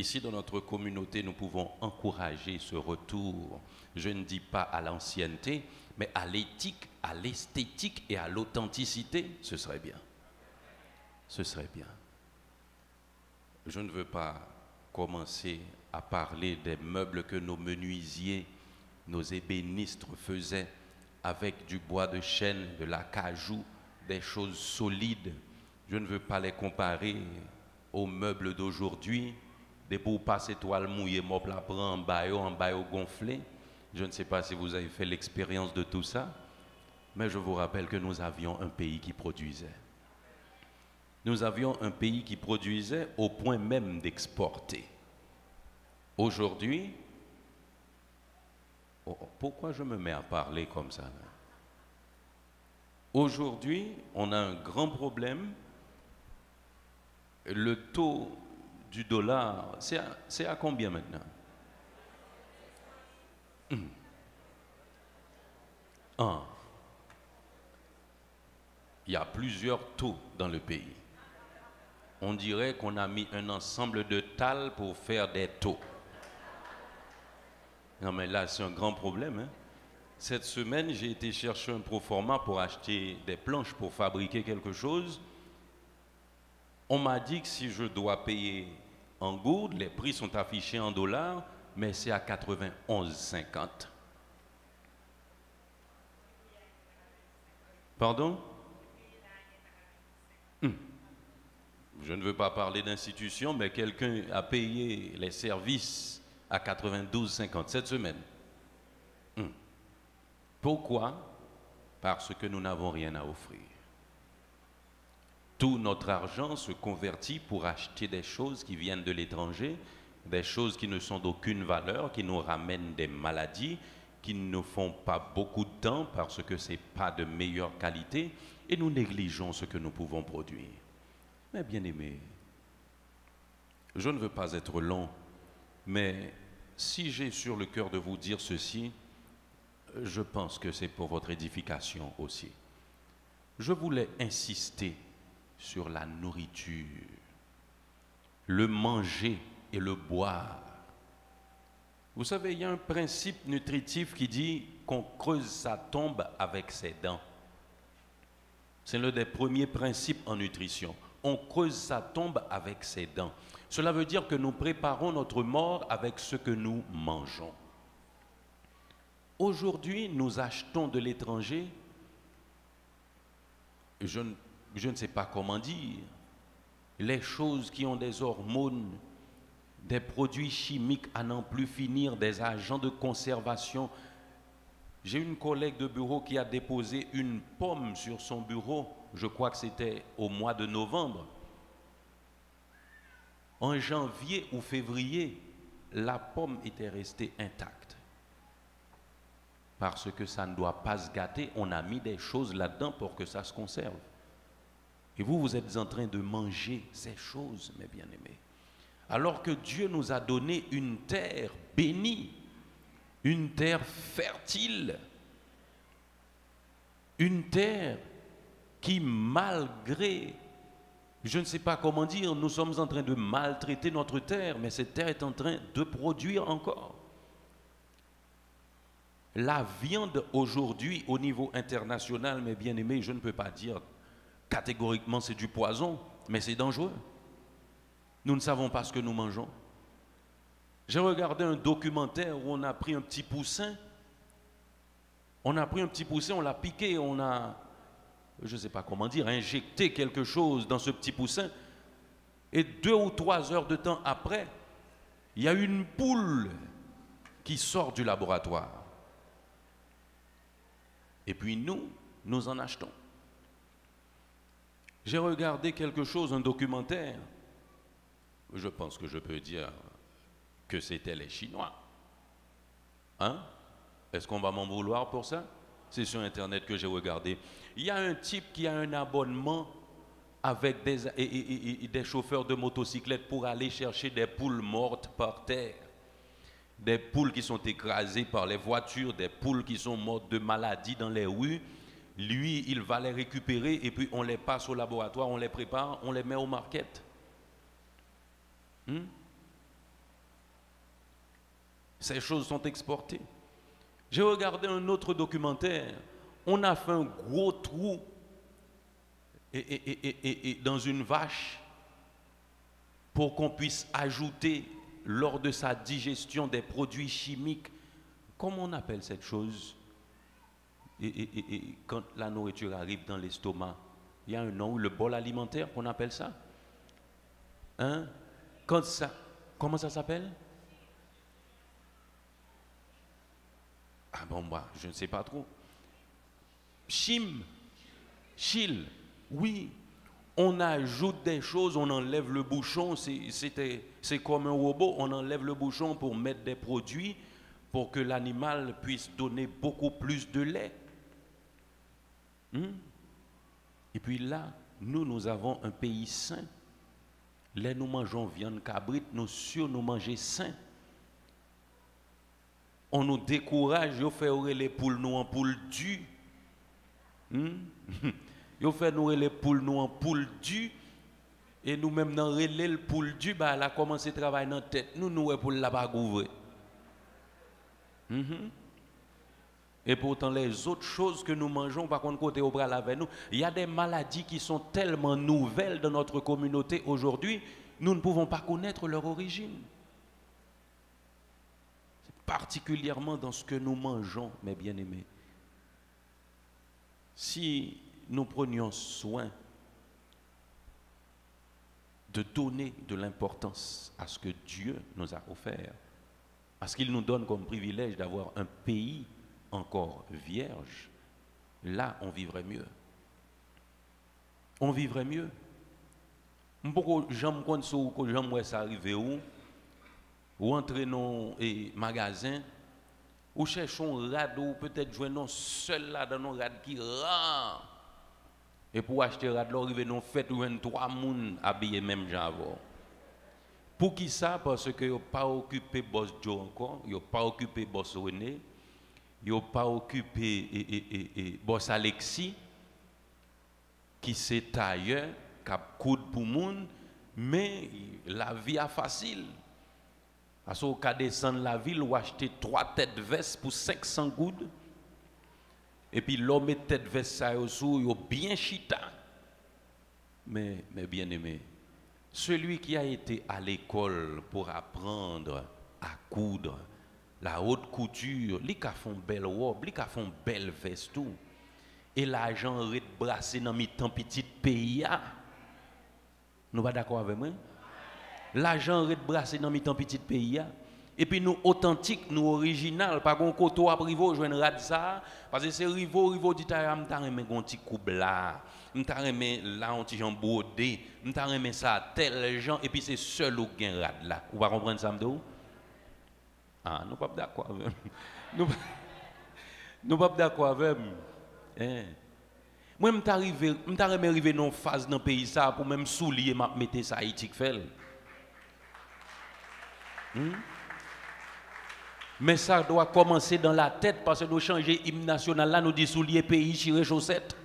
Ici, dans notre communauté, nous pouvons encourager ce retour, je ne dis pas à l'ancienneté, mais à l'éthique, à l'esthétique et à l'authenticité, ce serait bien. Ce serait bien. Je ne veux pas commencer à parler des meubles que nos menuisiers, nos ébénistes faisaient avec du bois de chêne, de l'acajou, des choses solides. Je ne veux pas les comparer aux meubles d'aujourd'hui, des beaux passes toiles mouillées, meubles à en baillot gonflé. Je ne sais pas si vous avez fait l'expérience de tout ça, mais je vous rappelle que nous avions un pays qui produisait. Nous avions un pays qui produisait au point même d'exporter. Aujourd'hui, pourquoi je me mets à parler comme ça là? Aujourd'hui, on a un grand problème. Le taux du dollar, c'est à combien maintenant? Il y a plusieurs taux dans le pays. On dirait qu'on a mis un ensemble de tales pour faire des taux. Non mais là, c'est un grand problème. Hein? Cette semaine, j'ai été chercher un proforma pour acheter des planches pour fabriquer quelque chose. On m'a dit que si je dois payer en gourdes, les prix sont affichés en dollars, mais c'est à 91,50. Pardon? Je ne veux pas parler d'institution, mais quelqu'un a payé les services à 92,50 cette semaine. Pourquoi? Parce que nous n'avons rien à offrir. Tout notre argent se convertit pour acheter des choses qui viennent de l'étranger, des choses qui ne sont d'aucune valeur, qui nous ramènent des maladies, qui ne nous font pas beaucoup de temps parce que ce n'est pas de meilleure qualité, et nous négligeons ce que nous pouvons produire. Mais bien aimé, je ne veux pas être long, mais si j'ai sur le cœur de vous dire ceci, je pense que c'est pour votre édification aussi. Je voulais insister sur la nourriture, le manger et le boire. Vous savez, il y a un principe nutritif qui dit qu'on creuse sa tombe avec ses dents. C'est l'un des premiers principes en nutrition. On creuse sa tombe avec ses dents. Cela veut dire que nous préparons notre mort avec ce que nous mangeons. Aujourd'hui, nous achetons de l'étranger, je ne sais pas comment dire, les choses qui ont des hormones, des produits chimiques à n'en plus finir, des agents de conservation. J'ai une collègue de bureau qui a déposé une pomme sur son bureau, je crois que c'était au mois de novembre. En janvier ou février, la pomme était restée intacte. Parce que ça ne doit pas se gâter, on a mis des choses là-dedans pour que ça se conserve. Et vous, vous êtes en train de manger ces choses, mes bien-aimés. Alors que Dieu nous a donné une terre bénie, une terre fertile, une terre qui, malgré, je ne sais pas comment dire, nous sommes en train de maltraiter notre terre, mais cette terre est en train de produire encore. La viande aujourd'hui, au niveau international, mes bien-aimés, je ne peux pas dire catégoriquement c'est du poison, mais c'est dangereux. Nous ne savons pas ce que nous mangeons. J'ai regardé un documentaire où on a pris un petit poussin. On a pris un petit poussin, on l'a piqué, on a, je ne sais pas comment dire, injecté quelque chose dans ce petit poussin. Et 2 ou 3 heures de temps après, il y a une poule qui sort du laboratoire. Et puis nous en achetons. J'ai regardé quelque chose, un documentaire. Je pense que je peux dire que c'était les Chinois. Hein? Est-ce qu'on va m'en vouloir pour ça? C'est sur Internet que j'ai regardé. Il y a un type qui a un abonnement avec des chauffeurs de motocyclettes pour aller chercher des poules mortes par terre. Des poules qui sont écrasées par les voitures, des poules qui sont mortes de maladies dans les rues. Lui, il va les récupérer et puis on les passe au laboratoire, on les prépare, on les met au market. Ces choses sont exportées. J'ai regardé un autre documentaire. On a fait un gros trou dans une vache pour qu'on puisse ajouter lors de sa digestion des produits chimiques. Comment on appelle cette chose? Et quand la nourriture arrive dans l'estomac, il y a un nom, le bol alimentaire qu'on appelle ça. Hein? Quand ça, comment ça s'appelle? Ah bon, moi, je ne sais pas trop. Chil, oui. On ajoute des choses, on enlève le bouchon, c'est comme un robot, on enlève le bouchon pour mettre des produits pour que l'animal puisse donner beaucoup plus de lait. Et puis là, nous avons un pays sain. Là, nous mangeons viande cabrite, nous mangeons sain. On nous décourage, on fait les poules nous en poules dues. Ils fait nous les poules nous en poules dues. Et nous-mêmes, dans le poule du, bah, elle a commencé à travailler dans la tête. Nous pour la pas couvrir. Et pourtant, les autres choses que nous mangeons, par contre, côté au bras avec nous, il y a des maladies qui sont tellement nouvelles dans notre communauté aujourd'hui, nous ne pouvons pas connaître leur origine. C'est particulièrement dans ce que nous mangeons, mes bien-aimés. Si nous prenions soin de donner de l'importance à ce que Dieu nous a offert, à ce qu'il nous donne comme privilège d'avoir un pays encore vierge, là on vivrait mieux. On vivrait mieux. Pourquoi j'aime quand ça arrive ou entrer dans un magasin, ou cherchons un rad ou peut-être jouer seul là dans nos rad qui rend. Et pour acheter un rad, là, arriver dans fête où 3 personnes habillés même genre. Pour qui ça? Parce que yo pas occupé boss Joe encore, yo pas occupé boss René, yo pas occupé boss Alexis qui c'est tailleur, cap coude pour moun, mais la vie est facile. Parce qu'au cas descendre la ville, ou acheter 3 têtes vestes pour 500 goudes. Et puis l'homme met tête veste ça sous, il bien chita. Mais bien aimé, celui qui a été à l'école pour apprendre à coudre, la haute couture, lui qui a fait une belle robe, lui qui a fait une belle veste tout. Et l'argent est brassé dans mi temps petit pays. Nous pas d'accord avec moi? L'argent est brassé dans mi temps petit pays. Et puis nous authentiques, nous original, pas qu'on koto à rivo joindre rad ça parce que c'est rivo dit ta m'ta remet un petit coupe là, m'ta remet là un petit Jean brodé, m'ta remet ça tel gens et puis c'est seul ou gain rad là. Vous pas comprendre ça m'dou? Ah, nous pas d'accord avec. Nous pas d'accord avec. Moi m'ta arrivé dans phase dans pays ça pour même soulier m'a mettre ça Haïti fait. Mais ça doit commencer dans la tête parce que nous changer hymne national là, nous dit soulier pays, chiré chaussettes.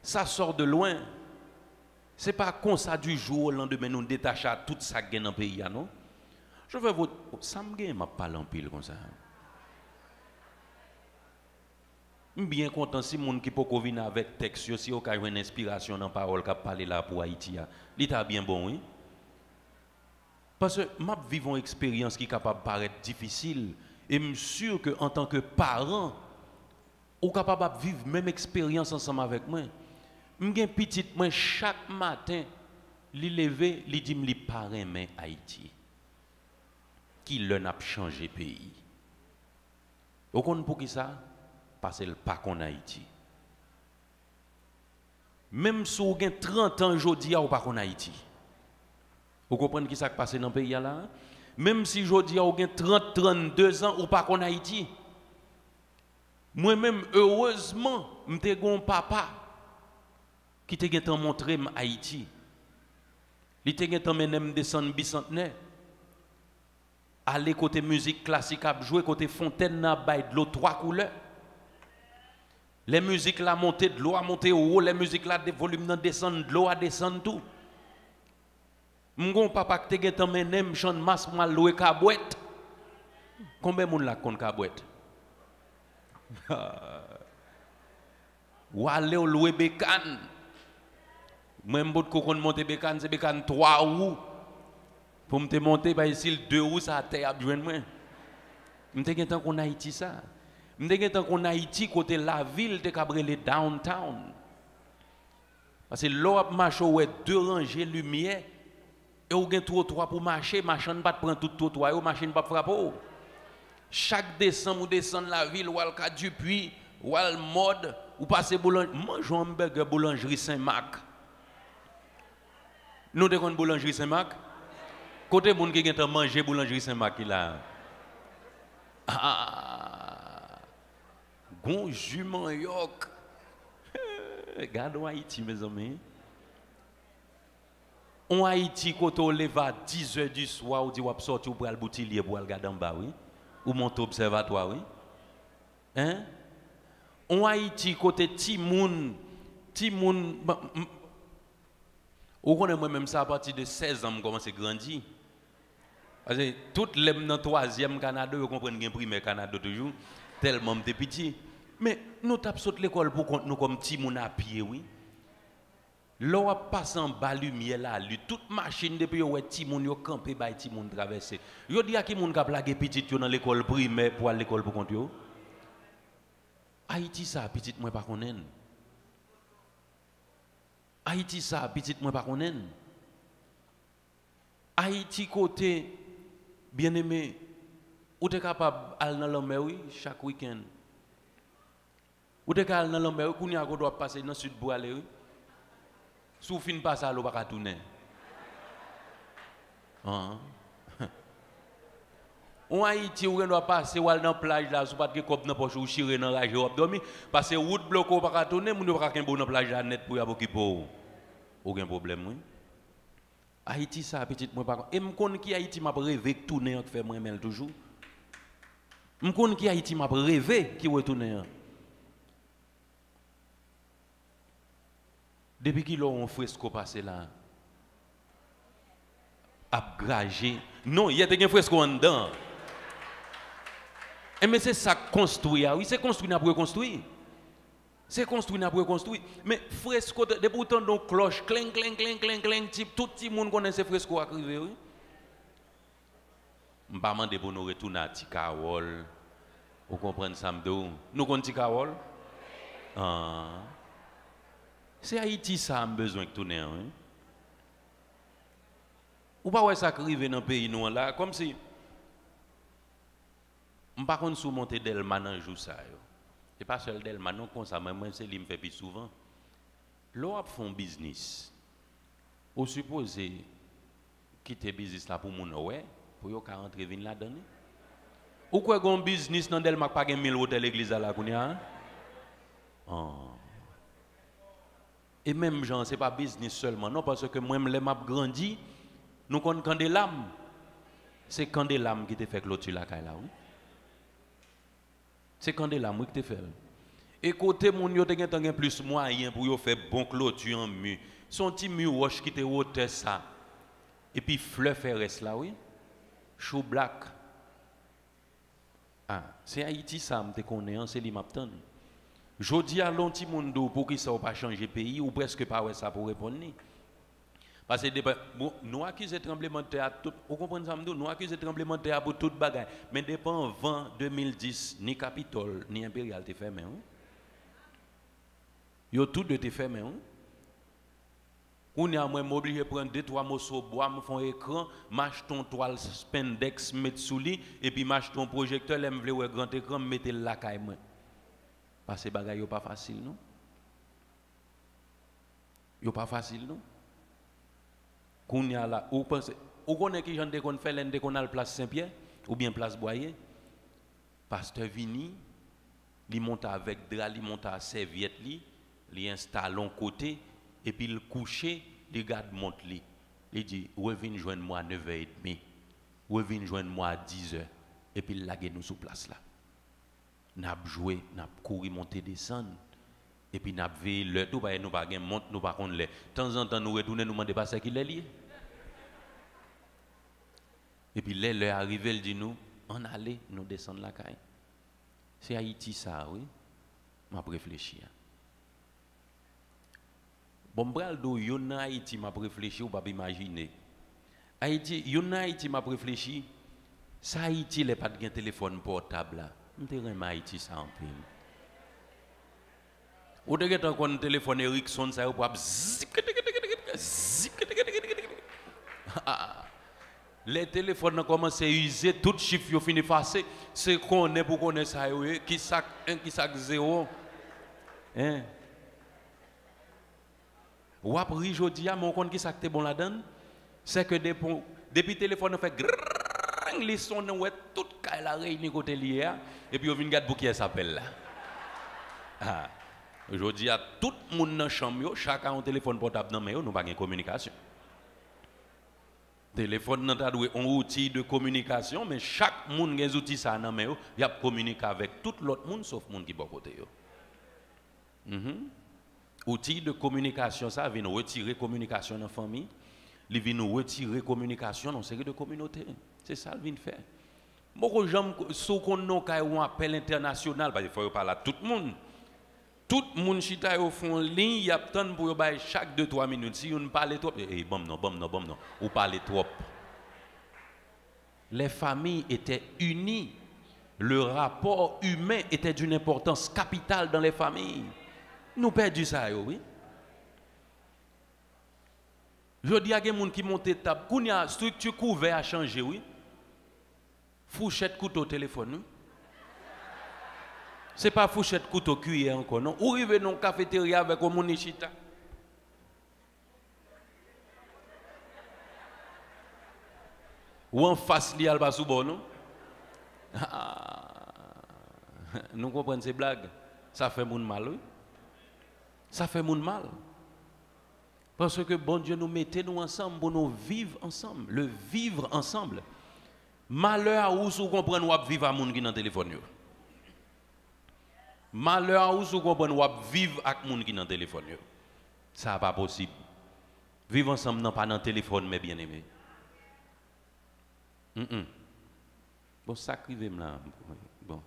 Ça sort de loin. C'est pas comme ça du jour au lendemain nous détacher à tout ça gain dans le pays, non? Je veux vous. Ça me gagne, m'a parlé en pile comme ça. Je suis bien content si les gens qui peuvent venir avec texte, si vous avez une inspiration dans la parole qui parle là pour Haïti. C'est bien bon, oui? Parce que je vis une expérience qui est capable de paraître difficile. Et je suis sûr qu'en tant que parent, vous êtes capable de vivre la même expérience ensemble avec moi. Je suis petit, moi, chaque matin, je lever, je dis que je parrain Haïti. Qui l'a changé le pays. Vous comprenez pour qui ça? Parce que le pas en Haïti. Même si vous avez 30 ans aujourd'hui, vous pas en Haïti. Vous comprenez ce qui s'est passé dans le pays là? Même si aujourd'hui vous avez 30, 32 ans, vous pas en Haïti. Moi-même, heureusement, j'ai un papa qui t'a montré Haïti. Il t'a mené descendre bicentenaire. Aller côté musique classique à jouer, côté fontaine à bail de l'eau 3 couleurs. Les musiques là monter de l'eau à monter au haut, les musiques là des volumes descendent de l'eau à descendre tout. M'gon papa qui te gen menem chan mas mal loué cabouette. Combien moun la kon cabouette? Ou aller loué bécane. Même bout qu'on monter bécane, c'est bécane 3 roues. Pour me te monter par ici 2 roues ça terre a joindre moi. M'te gen tant qu'on Haïti ça. M'te gen tant qu'on Haïti côté la ville te cabrelé downtown. Parce que l'on marche ouais 2 rangées lumière et ou gen trottoir pour marcher, machin pas prendre tout trottoir, ou machine pas frapper. Chaque décembre ou descend la ville ou al ka Dupuis ou al mode ou passer boulangerie, mange un burger boulangerie Saint-Marc. Nous te connaissons boulangerie Saint-Marc? Côté moun qui gen manger boulangerie Saint-Marc là. Ah. Gon jument yok. Regarde Haïti mes amis. En Haïti quand on lève à 10h du soir ou dit ou sortir pour aller boutillier pour aller regarder en bas oui. Ou monter observatoire oui. Hein? En Haïti côté Timoun ou connaît moi même ça à partir de 16 ans commence à grandir. Parce que toutes les dans 3e Canada, vous comprenez bien primaire Canada toujours tellement de petit. Mais nous tapons sur l'école pour compte nous comme petit moun à pied oui. L'on passe en bas lumière là, toute machine depuis ouais petit moun yo campé bay petit moun traverser. Yo dit à qui moun ka plaguer petit yo dans l'école primaire pour aller l'école pour compte yo. Haïti ça petit moi pas connaît. Haïti ça petit moi pas connaît. Haïti côté bien aimé ou t'es capable aller dans la mer oui chaque week-end. Ou t'es capable dans la mer qu'on y a doit passer dans sud pour aller oui. Sous fin passe à l'eau pas tourner. En Haïti ou doit passer ou aller dans plage là sous pas de cop dans poche ou chirer dans rage ou dormir parce que route bloqué pas tourner moun pas qu'un bon dans plage là net pour y occuper. Aucun problème oui. Haïti ça petite moi pas et me connais qui Haïti m'a rêvé tourner fait moi même toujours. Me connais qui Haïti m'a rêvé qui retourner. Depuis qu'il a un fresco passé là, abgragé. Non, il y a des fresco en dedans. Mais c'est ça construit. Oui, c'est construit pour reconstruire. C'est construit pour reconstruire. Mais fresco, de pourtant, donc cloche, cling, cling, cling, cling, cling, type, tout le monde connaît ces fresco à crier. Oui. Je ne vais pas demander pour nous retourner à Tikawol. Vous comprenez ça? Nous connaissons Tikawol? C'est Haïti ça a besoin de tourner. Hein? Ou pas ouais ça arrive dans le pays nous là comme si on pas contre sous monter Delma dans jour ça yo. Et pas seul Delma non comme ça même c'est lui me fait plus souvent. L'on a fait un business. Ou supposé quitter business là pour mon ouais pour yo ka rentrer vinn là dedans. Ou quoi gon business dans Delma pas gen 1000 hôtel l'église là kounya. Et même gens, ce n'est pas business seulement, non, parce que moi, les m'a grandi, nous connaissons Candélam. C'est Candélam qui te fait clôturer la caille là, oui. C'est Candélam qui te fait. Et côté mon yo te gen plus moyen pour yo faire bon clôture en mur. Son petit mur roche qui te haute ça. Et puis fleur reste là, oui. Chou black. Ah, c'est Haïti ça, me te connais, c'est li m'attend. Je dis à l'anti monde pour qu'il ne pas changer pays ou presque pas ouais ça pour répondre. Parce que nous accusons de tremblement de terre, vous comprenez ça? Nous accusons de tremblement de terre pour toute bagaille. Mais depuis vent 2010, ni Capitole, ni Impérial te fermé. Yo tout de te fermé. On est obligé de prendre 2-3 morceaux de bois, me font écran, mâche ton toile spandex, mettre sous lit, et puis mâche ton projecteur, me vle grand écran, mettez la caille. Parce que les bagages ne sont pas faciles, non? Ils ne sont pas faciles, non? Qu'on y a là, ou pensez, ou connaissez qui j'en qu'on fait l'un qu'on a la place Saint-Pierre, ou bien place Boyer? Pasteur Vini, il monte avec drap, il monte à serviette, il installe un côté, et puis il couche, il garde monte li. Il dit, reviens joindre moi à 9h30, reviens joindre moi à 10h, et puis il l'a nous sur place là. N'a joué, n'a couru, monter, descendre. Et puis n'a vu le tout, nous pas monte, nous pas contre le. De temps en temps nous retournons, nous demandons pas ce qu'il est lié. Et puis là, l'heure arrivée, il dit nous, on allait, nous descendre la caille. C'est Haïti ça, oui. M'a réfléchi. Bon, braldo, yon Haïti m'a réfléchi ou pas imaginer. Haïti, yon Haïti m'a réfléchi. Ça Haïti, les pas de téléphone portable là. M'te rem Haïti ça en pile. Ou de get un téléphone Ericsson ça pour les téléphones commencent à user tout chiffre yo fini passer, c'est qu'on est pour connaître ça qui sac 1 qui sac 0. Hein? Ou après jodi a mon compte qui sac bon la donne, c'est que depuis téléphone fait grrrr, les sons ouais toute caille la réuni côté lié et puis on vient regarder pour qui s'appelle là. Ah. Aujourd'hui, tout le monde dans la chambre, chacun a un téléphone portable dans la main, nous pas de communication. Le téléphone est un outil de communication, mais chaque monde a un outil dans la main, il communique avec tout l'autre monde sauf le monde qui est à côté. Outil de communication, ça vient retirer communication dans la famille, il vient retirer communication dans une série de communautés. C'est ça qu'il vient faire. Beaucoup de gens, si on a un appel international, il faut parler à tout le monde. Tout le monde qui est au fond de ligne, il y a tant pour chaque 2-3 minutes. Si on parle trop, bon non, ou parle trop. Les familles étaient unies. Le rapport humain était d'une importance capitale dans les familles. Nous perdons ça, oui. Je dis à des gens qui montent table, quand la structure couverte a changé, oui. Fourchette, couteau, téléphone, oui. Ce n'est pas fourchette, couteau, cuillère encore, non. Ou arrivez dans une cafétéria avec un monichita. Ou en face, il y a le basoubo, non. Nous comprenons ces blagues. Ça fait mon mal, oui. Ça fait mon mal. Parce que bon Dieu nous mettait nous ensemble pour nous vivre ensemble. Le vivre ensemble. Malheur à où vous comprenez ou vivre à monde qui dans le téléphone. Malheur à où vous comprenez ou vivre avec monde qui dans le téléphone. Ça n'est pas possible. Vivre ensemble non pas dans le téléphone mais bien aimé. Bon, sacrifiez là. Bon.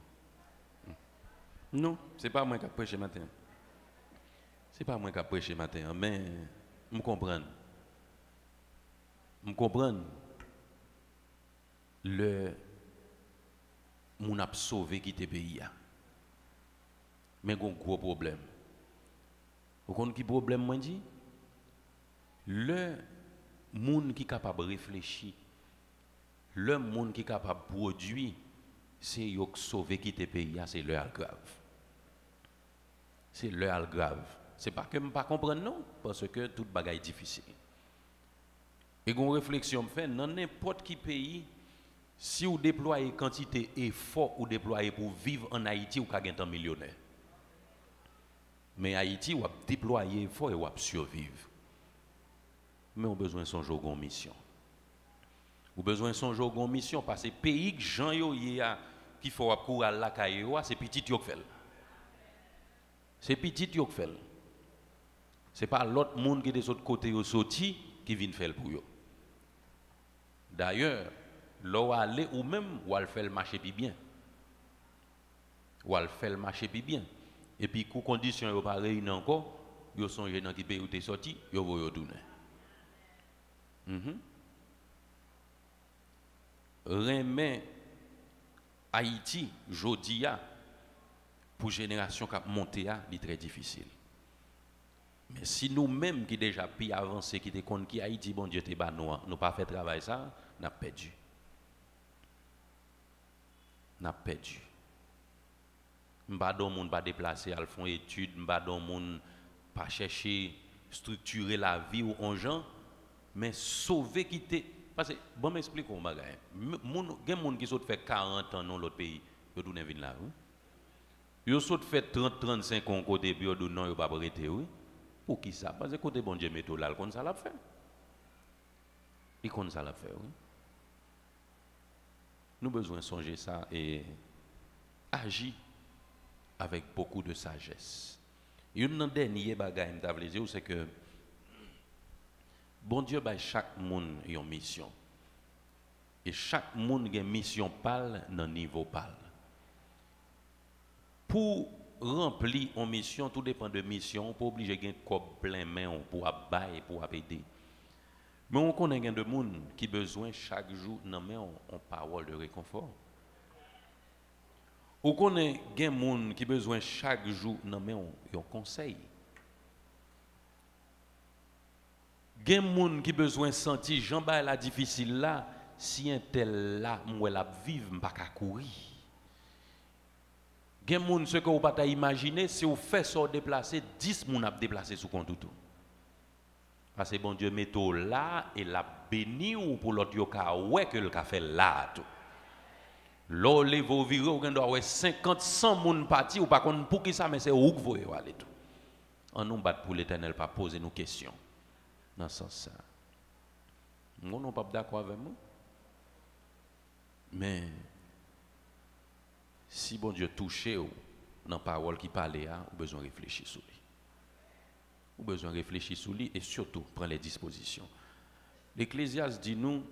Non, ce n'est pas moi qui ai prêché matin. Ce n'est pas moi qui ai prêché matin, mais je comprends. Je comprends. Mon a sauvé qui te pays. Mais il y a un gros problème. Vous comprenez qui problème, moi dit? Le monde qui est capable de réfléchir, le monde qui est capable de produire, c'est yo sauver qui te pays, c'est leur grave. C'est leur grave. C'est pas que je ne pas comprendre non, parce que toute bagaille est difficile. Et une réflexion fait dans n'importe qui pays, si vous déployez quantité d'efforts ou déployez pour vivre en Haïti, vous avez un millionnaire. Mais Haïti, vous déployez effort et vous survivre. Mais on a besoin de son jour de mission. Vous avez besoin de son jour de mission parce que le pays que Jean qui faut courir à la caille, c'est petit qui fait. C'est petit qui fait. Ce n'est pas l'autre monde qui est de l'autre côté sorti qui vient faire pour eux. D'ailleurs, là où aller ou même où elle fait le marché plus bien. Où elle fait le marché plus bien. Et puis, quand les conditions ne sont pas réunies encore, ils sont dans qui pays où tu es sorti, ils vont retourner. Remet Haïti, Jodia, pour la génération qui a monté, c'est très difficile. Mais si nous-mêmes qui déjà plus avancé, qui te compte qui Haïti, bon Dieu, t'es pas nous pas fait travail ça, nous avons perdu. Nous avons perdu. M'pa don moun pas déplacer al font études, m'pa don moun pas chercher structurer la vie ou en gens, mais sauver quitter parce que bon m'explique on bagay. Moun gen moun qui saute fait 40 ans dans l'autre pays, yo tourner vinn là, oui. Yo saute fait 30-35 ans côté puis yo dou non yo pas arrêter, oui. Pour qui ça? Parce que côté bon Dieu métaux là, comme ça l'a fait. Il comme ça l'a fait, oui. Nous besoin songer ça et agir avec beaucoup de sagesse. Une dernière bagaille que c'est que bon Dieu ba chaque monde une mission. Et chaque monde a une mission pâle dans le niveau pâle. Pour remplir une mission, tout dépend de mission. On n'est pas obligé de gagner plein main pour abailler, pour aider. Mais on connaît des gens qui ont besoin chaque jour de parole de réconfort. On connaît des gens qui ont besoin chaque jour de conseil. Il y a des gens qui ont besoin de sentir Jean la difficile là, si un tel là, moi la vivre, je ne peux pas courir. Il y a des gens ce que vous ne pouvez pas imaginer, si vous faites ça déplacer, 10 personnes ont déplacé sous compte tout. Parce que bon Dieu met tout là et la béni ou pour l'autre yoka ouais que le café là tout. L'eau les vos virés ou doit 50 100 personnes parti ou pas contre pour qui ça mais c'est où que vous aller tout. On nous bat pour l'Éternel pas poser nos questions. Dans ce sens ça. Nous non pas d'accord avec nous. Mais si bon Dieu touche ou dans parole qui parle là, vous besoin réfléchir sur lui. Vous besoin réfléchir sur lui et surtout prendre les dispositions. L'Ecclésiaste dit nous,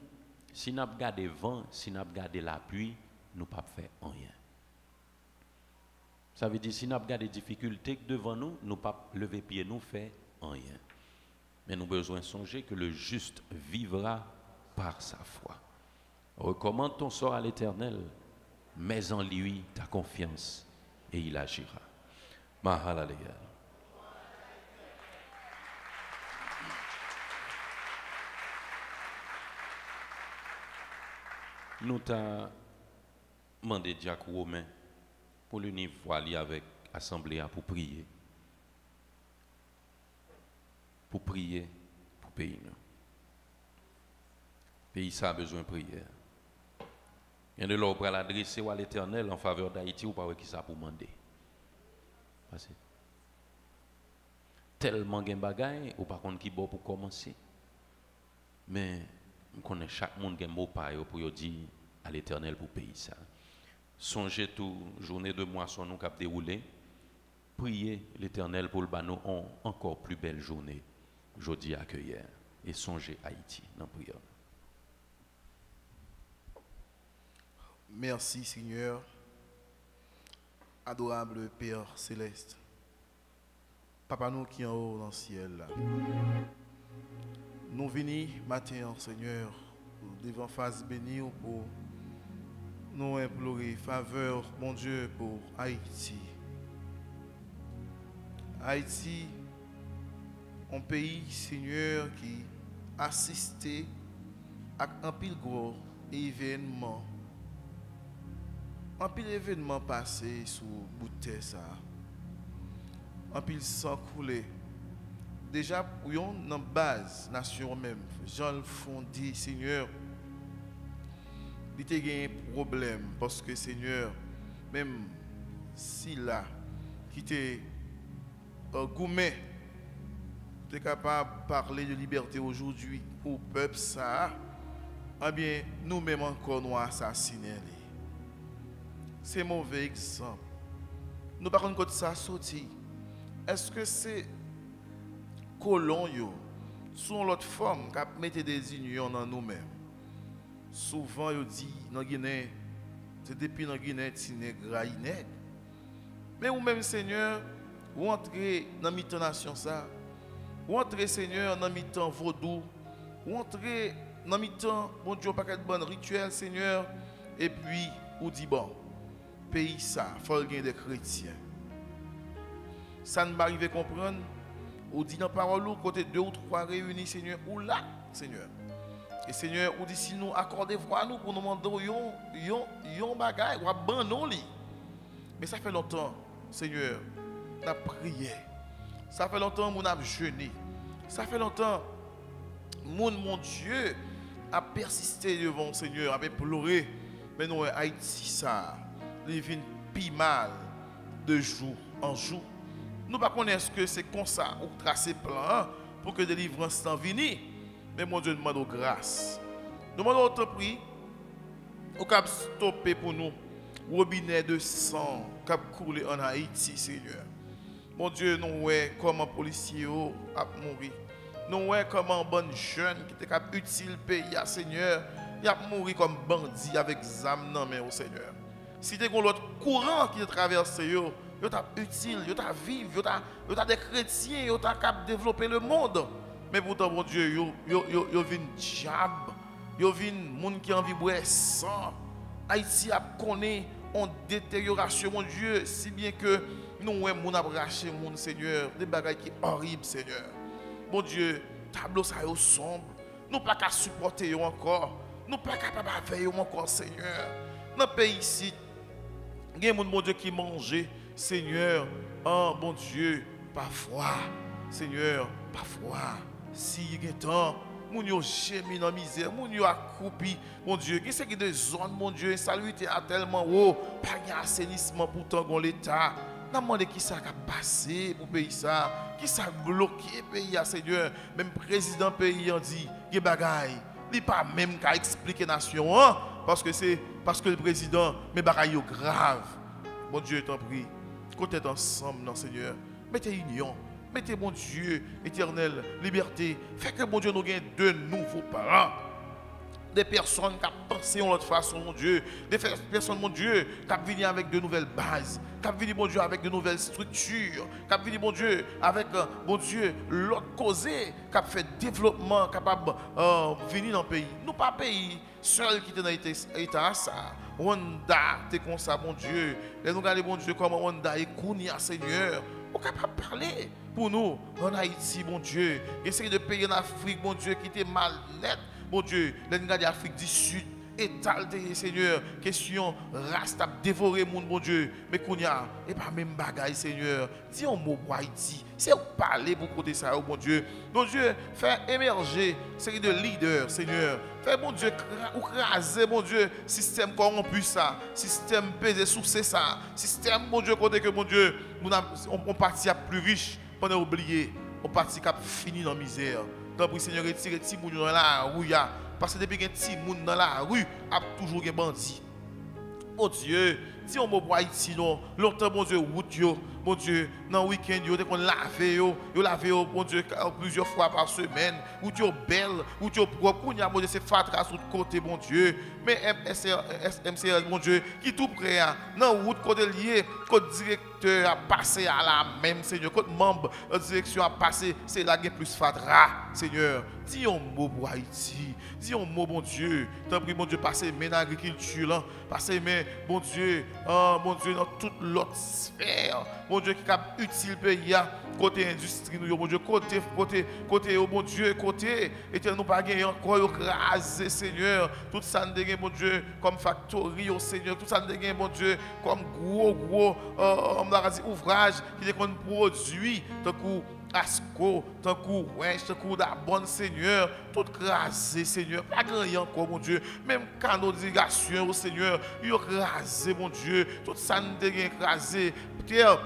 si nous regardons le vent, si nous regardons la pluie, nous ne pouvons pas faire rien. Ça veut dire si nous regardons les difficultés devant nous, nous ne pouvons pas lever pied, nous faire rien. Mais nous avons besoin de songer que le juste vivra par sa foi. Recommande ton sort à l'Éternel, mets en lui ta confiance et il agira. Mahalaléa. Nous t'avons demandé Jacques Romain pour l'unir avec l'Assemblée pour prier. Pour prier pour le pays. Le pays ça a besoin de prière. Et de l'ordre pour l'adresser à l'Éternel en faveur d'Haïti ou pas qui ça pour demander. Parce que tellement de bagailles ou par contre qui bon pour commencer. Mais je connais chaque monde qui a un mot pour dire à l'Éternel pour payer ça. Songez tout, journée de moisson nous cap déroulé. Priez l'Éternel pour le banon encore plus belle journée, jeudi à hier. Et songez Haïti dans la prière. Merci Seigneur, adorable Père Céleste. Papa nous qui en haut dans le ciel là. Nous venons matin, Seigneur, devant face bénie pour nous implorer faveur, mon Dieu, pour Haïti. Haïti, un pays, Seigneur, qui assisté à un pile gros événement. Un pile événement passé sous bout de terre ça. Un pile sang coulé. Déjà, nous sommes dans la base, nation même. Jean le font dit, Seigneur, il y a un problème parce que, Seigneur, même si là, qui était gourmet, tu es capable de parler de liberté aujourd'hui pour le peuple, ça, eh bien, nous-mêmes encore nous assassinons. C'est un mauvais exemple. Nous ne parlons pas de ça sorti. Est-ce que c'est colons sont l'autre forme qui mettent des unions dans nous-mêmes? Souvent ils disent dans Guinée, c'est depuis dans Guinée Tinègre. Mais ou même Seigneur, ou entrez dans mi-temps nation ça, ou entrez Seigneur dans mi-temps vaudou, ou entrez dans mi-temps bon Dieu pas de bon rituel Seigneur, et puis ou dit bon, pays ça, faut gagner des chrétiens. Ça ne m'arrive à comprendre. Ou dit dans la parole, côté 2 ou 3 réunis, Seigneur, ou là, Seigneur. Et Seigneur, ou dit si nous accordez voix nous pour nous demander yon bagay, ou abandon li. Mais ça fait longtemps, Seigneur, nous avons prié. Ça fait longtemps que nous avons jeûné. Ça fait longtemps, mon Dieu, a persisté devant Seigneur, a pleuré. Mais nous, Haïti, ça, il vient plus mal de jour en jour. Nous ne connaissons pas que c'est comme ça, ou tracer plan pour que la délivrance s'en vienne. Mais mon Dieu demande grâce. Nous demandons autant prix, au cap stopper pour nous, robinet de sang, cap couler en Haïti, Seigneur. Mon Dieu, nous voyons comment les policiers a mouru. Nous voyons comment un bon jeune qui était utile pays, Seigneur, il a mouru comme bandit avec âme dans main au Seigneur. Si tu as l'autre courant qui traverse, yo t'a utile, yo t'a vivre, yo t'a des chrétiens, yo t'a cap développer le monde. Mais pourtant, mon Dieu, yo vin diable, yo vin monde qui a envie de boire sang. Haïti a connaît en détérioration, mon Dieu, si bien que nous on a raché mon Seigneur, des bagages qui horribles, Seigneur. Mon Dieu, tableau ça est sombre. Nous pas qu'à supporter encore. Nous pas capable de veiller encore, Seigneur. Dans le pays ici, il y a des gens, mon Dieu, qui mangent, Seigneur, oh mon Dieu, parfois, Seigneur, parfois, si il y a temps, moun yo gémi dans la misère, moun yo accroupi, mon Dieu, qui c'est qui des zones, mon Dieu, saluté à tellement haut, pas de assainissement pourtant dans l'État. N'a demandé qui ça a passé pour pays ça, qui ça a bloqué pays à Seigneur, même président pays a dit, il bagaille, il pas même qu'à expliquer nation hein, parce que le président mais bagaille yo grave. Mon Dieu, t'en prie, côté ensemble non Seigneur, mettez union. Mettez, mon Dieu, éternel, liberté. Fait que, mon Dieu, nous gagnons de nouveaux parents. Des personnes qui ont pensé de l'autre façon, mon Dieu. Des personnes, mon Dieu, qui ont venu avec de nouvelles bases. Qui ont venu, mon Dieu, avec de nouvelles structures. Qui ont venu, mon Dieu, avec, mon Dieu, l'autre causé. Qui ont fait développement, capable de venir dans le pays. Nous pas pays seul qui est dans l'État, ça. Rwanda, t'es comme ça, mon Dieu. Et nous regardons, mon Dieu, comme Rwanda et Kounia, Seigneur. On est capable de parler pour nous en Haïti, mon Dieu. Essayer de payer en Afrique, mon Dieu, qui était mal net, mon Dieu. Les gars d'Afrique du Sud, étalé, Seigneur. Question, race, t'as dévoré, mon Dieu. Mais qu'on y a, et pas même bagaille, Seigneur. Dis un mot pour Haïti. C'est parler pour côté ça, mon Dieu. Mon Dieu, faire émerger série de leaders, Seigneur. Fais, mon Dieu, ou craser, mon Dieu, système corrompu ça, système pesé sous ça, système, mon Dieu, côté que, mon Dieu, on partit à plus riche, on a oublié, on partit à fini dans la misère. Donc, Seigneur, retire les petits gens dans la rue, parce que depuis qu'il y a des petits gens dans la rue, il y a toujours des bandits. Mon Dieu, si on me voit Haïti, longtemps, mon Dieu, route, mon Dieu, dans le week-end, on lave, mon Dieu, plusieurs fois par semaine, ou tu es belle, ou tu es propre, mon Dieu, c'est fatra sur le côté, mon Dieu. Mais MCL, mon Dieu, qui tout prêt, dans la route, côté lié, côté directeur a passé à la même, Seigneur, côté membre de direction a passé, c'est là qu'il y a plus fatra, Seigneur. Dis un mot pour Haïti, dis un mot, mon Dieu, t'en prie, mon Dieu, passer main dans l'agriculture, passer main, mon Dieu, dans toute l'autre sphère. Mon Dieu, qui est utile pays, côté industrie, mon Dieu, côté, oh mon Dieu, côté, et nous pas gagner encore écrasé, Seigneur, tout ça nous dégaine, mon Dieu, comme factory, oh Seigneur, tout ça nous dégaine, mon Dieu, comme gros, ouvrage qui est produit, tant que Asco, tant que Wesh, tant que Dabon, Seigneur, tout crasé, Seigneur, pas grand encore, mon Dieu, même canaux d'irrigation, oh Seigneur, il a crasé, mon Dieu, tout ça nous dégaine crasé, Pierre,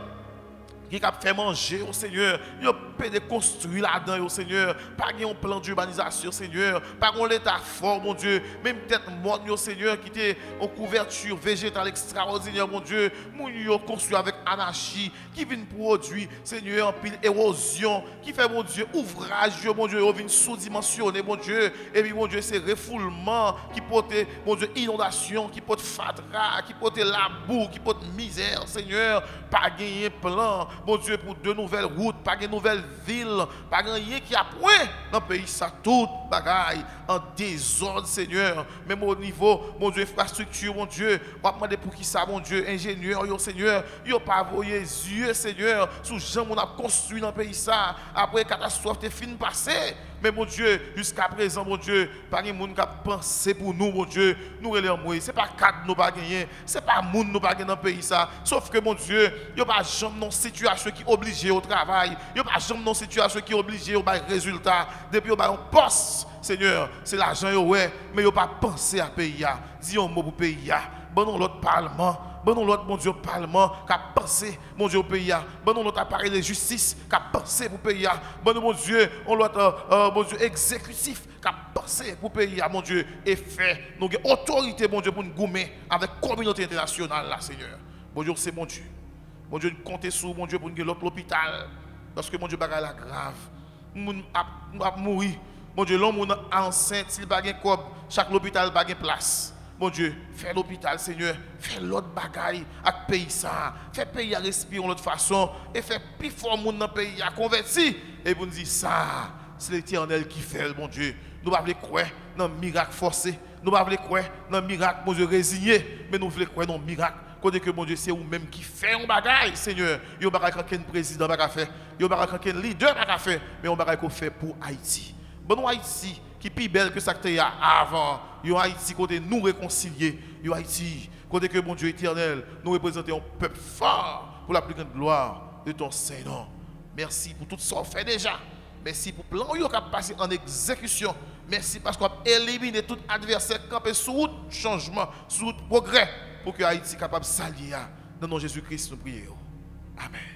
qui a fait manger au Seigneur, il a peut construire là-dedans au Seigneur, pas un plan d'urbanisation Seigneur, pas un état fort mon Dieu, même peut-être monde au Seigneur qui était en couverture végétale extraordinaire mon Dieu, mon Dieu construit avec anarchie, qui vient produire Seigneur en pile érosion, qui fait mon Dieu ouvrage mon Dieu, vient sous-dimensionné mon Dieu, et puis mon Dieu c'est refoulement qui porte mon Dieu inondation, qui porte fatra, qui porte la boue, qui porte misère Seigneur, pas gagner plan mon Dieu, pour de nouvelles routes, pas de nouvelles villes, pas rien qui a point dans le pays, ça tout bagaille en désordre, Seigneur. Même au niveau, mon Dieu, infrastructure, mon Dieu, on va demander pour qui ça, mon Dieu, ingénieur, yo, Seigneur, yo pas voyé yeux, Seigneur, sous gens on a construit dans le pays, ça, après catastrophe, t'es fin passé. Mais mon Dieu, jusqu'à présent, mon Dieu, pas de monde qui a pensé pour nous, mon Dieu, nous relèvons, ce n'est pas quatre nous pas gagner, ce n'est pas monde nous pas gagner dans le pays, ça. Sauf que, mon Dieu, il n'y a pas jamais dans situation qui oblige au travail, il n'y a pas jamais dans situation qui oblige au résultat, depuis au poste, Seigneur, c'est l'argent, ouais, mais il n'y a pas pensé à pays, dis un mot pour pays, bon l'autre parlement. Bon, l'autre, mon Dieu, parlement, qui a pensé, mon Dieu, au pays. Bon, l'autre appareil de justice, qui a pensé pour le pays. Bon, mon Dieu, l'autre, mon Dieu, exécutif, qui a pensé pour le pays, mon Dieu, et fait. Nous avons autorité, mon Dieu, pour nous gommer avec la communauté internationale, là, Seigneur. Bon Dieu, c'est mon Dieu. Mon Dieu, comptez sur, mon Dieu, pour nous l'autre l'hôpital. Parce que, mon Dieu, bagaille la grave. Nous avons mouru. Mon Dieu, l'homme enceinte, s'il n'a pas de cob, chaque hôpital n'a pas de place. Mon Dieu, fais l'hôpital, Seigneur, fais l'autre bagaille avec le pays ça. Fais le pays à respirer de l'autre façon. Et fais plus fort monde dans le pays à convertir. Et vous nous dites ça, c'est l'Éternel qui fait, mon Dieu. Nous ne voulons pas croire dans le miracle forcé. Nous ne voulons pas croire dans le miracle, mon Dieu, résigné. Mais nous voulons croire dans le miracle. Côté que, mon Dieu, c'est vous-même qui fait un bagaille, Seigneur. Il y a un bagaille qu'un président va faire. Il y a un bagaille qu'un leader va faire. Mais un bagaille qu'on fait pour Haïti. Bon, Haïti, qui est plus belle que ça que tu as avant. Il y a Haïti côté nous réconcilier. Il y a Haïti côté que mon Dieu éternel nous représentons un peuple fort pour la plus grande gloire de ton Saint-Nom. Merci pour tout ce qu'on fait déjà. Merci pour le plan qui a passé en exécution. Merci parce qu'on a éliminé tout adversaire campé sous route changement, sous route progrès pour que Haïti soit capable de s'allier. Dans le nom de Jésus-Christ, nous prions. Amen.